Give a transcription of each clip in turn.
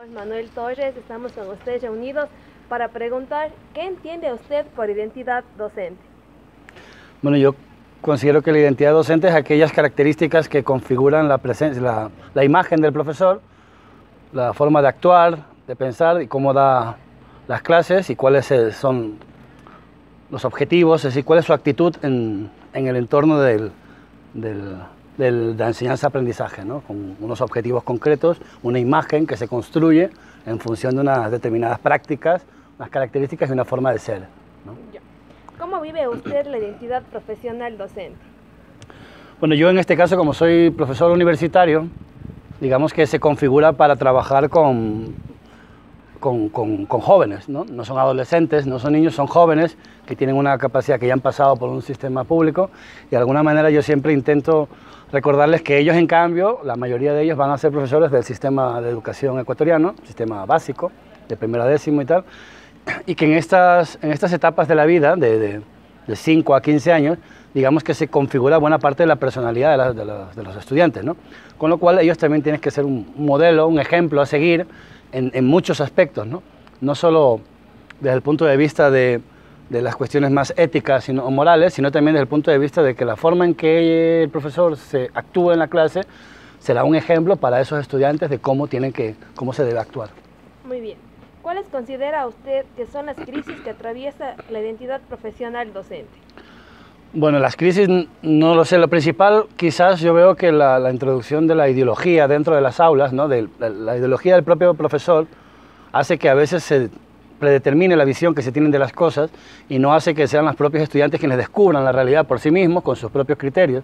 Manuel Torres, estamos con ustedes reunidos para preguntar ¿qué entiende usted por identidad docente? Bueno, yo considero que la identidad docente es aquellas características que configuran la presencia, la imagen del profesor, la forma de actuar, de pensar y cómo da las clases y cuáles son los objetivos, es decir, cuál es su actitud en el entorno de la enseñanza-aprendizaje, ¿no? Con unos objetivos concretos, una imagen que se construye en función de unas determinadas prácticas, unas características y una forma de ser, ¿no? ¿Cómo vive usted la identidad profesional docente? Bueno, yo en este caso, como soy profesor universitario, digamos que se configura para trabajar con jóvenes, ¿no? No son adolescentes, no son niños, son jóvenes que tienen una capacidad, que ya han pasado por un sistema público, y de alguna manera yo siempre intento recordarles que ellos, en cambio, la mayoría de ellos van a ser profesores del sistema de educación ecuatoriano, sistema básico, de primero a décimo y tal, y que en estas etapas de la vida, de 5 a 15 años, digamos que se configura buena parte de la personalidad de los estudiantes, ¿no? Con lo cual ellos también tienen que ser un modelo, un ejemplo a seguir en muchos aspectos, ¿no? No solo desde el punto de vista de las cuestiones más éticas o morales, sino también desde el punto de vista de que la forma en que el profesor se actúa en la clase será un ejemplo para esos estudiantes de cómo se debe actuar. Muy bien. ¿Cuáles considera usted que son las crisis que atraviesa la identidad profesional docente? Bueno, las crisis no lo sé. Lo principal, quizás yo veo que la introducción de la ideología dentro de las aulas, ¿no? La ideología del propio profesor, hace que a veces se predetermine la visión que se tienen de las cosas y no hace que sean los propios estudiantes quienes descubran la realidad por sí mismos, con sus propios criterios.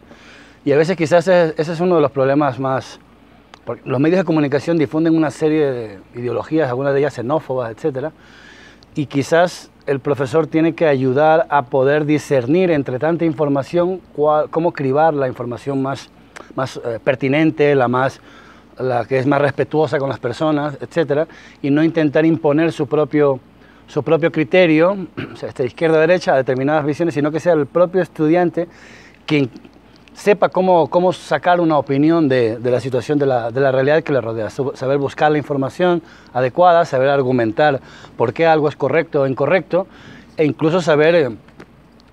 Y a veces quizás ese es uno de los problemas más. Porque los medios de comunicación difunden una serie de ideologías, algunas de ellas xenófobas, etc. Y quizás el profesor tiene que ayudar a poder discernir entre tanta información cómo cribar la información más pertinente, la que es más respetuosa con las personas, etc. Y no intentar imponer su propio criterio, o sea, de izquierda a derecha, a determinadas visiones, sino que sea el propio estudiante quien sepa cómo sacar una opinión de la situación, de la realidad que le rodea, saber buscar la información adecuada, saber argumentar por qué algo es correcto o incorrecto, e incluso saber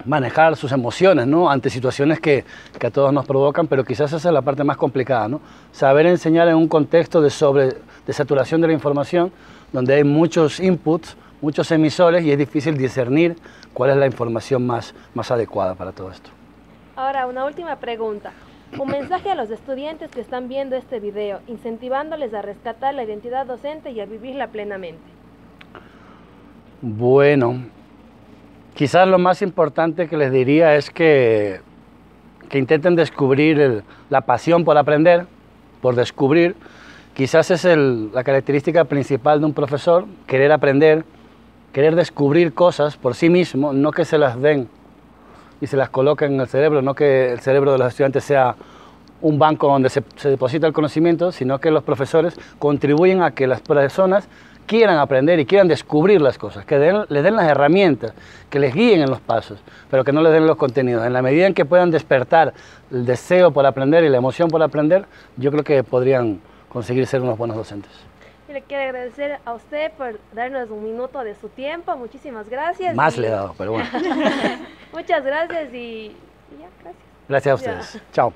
manejar sus emociones, ¿no? Ante situaciones que a todos nos provocan, pero quizás esa es la parte más complicada, ¿no? Saber enseñar en un contexto de saturación de la información, donde hay muchos inputs, muchos emisores, y es difícil discernir cuál es la información más adecuada para todo esto. Ahora, una última pregunta. Un mensaje a los estudiantes que están viendo este video, incentivándoles a rescatar la identidad docente y a vivirla plenamente. Bueno, quizás lo más importante que les diría es que intenten descubrir la pasión por aprender, por descubrir. Quizás es la característica principal de un profesor, querer aprender, querer descubrir cosas por sí mismo, no que se las den y se las coloquen en el cerebro, no que el cerebro de los estudiantes sea un banco donde se deposita el conocimiento, sino que los profesores contribuyen a que las personas quieran aprender y quieran descubrir las cosas, que les den las herramientas, que les guíen en los pasos, pero que no les den los contenidos. En la medida en que puedan despertar el deseo por aprender y la emoción por aprender, yo creo que podrían conseguir ser unos buenos docentes. Le quiero agradecer a usted por darnos un minuto de su tiempo. Muchísimas gracias. Más le he dado, pero bueno. Muchas gracias y ya, gracias. Gracias a ustedes. Chao.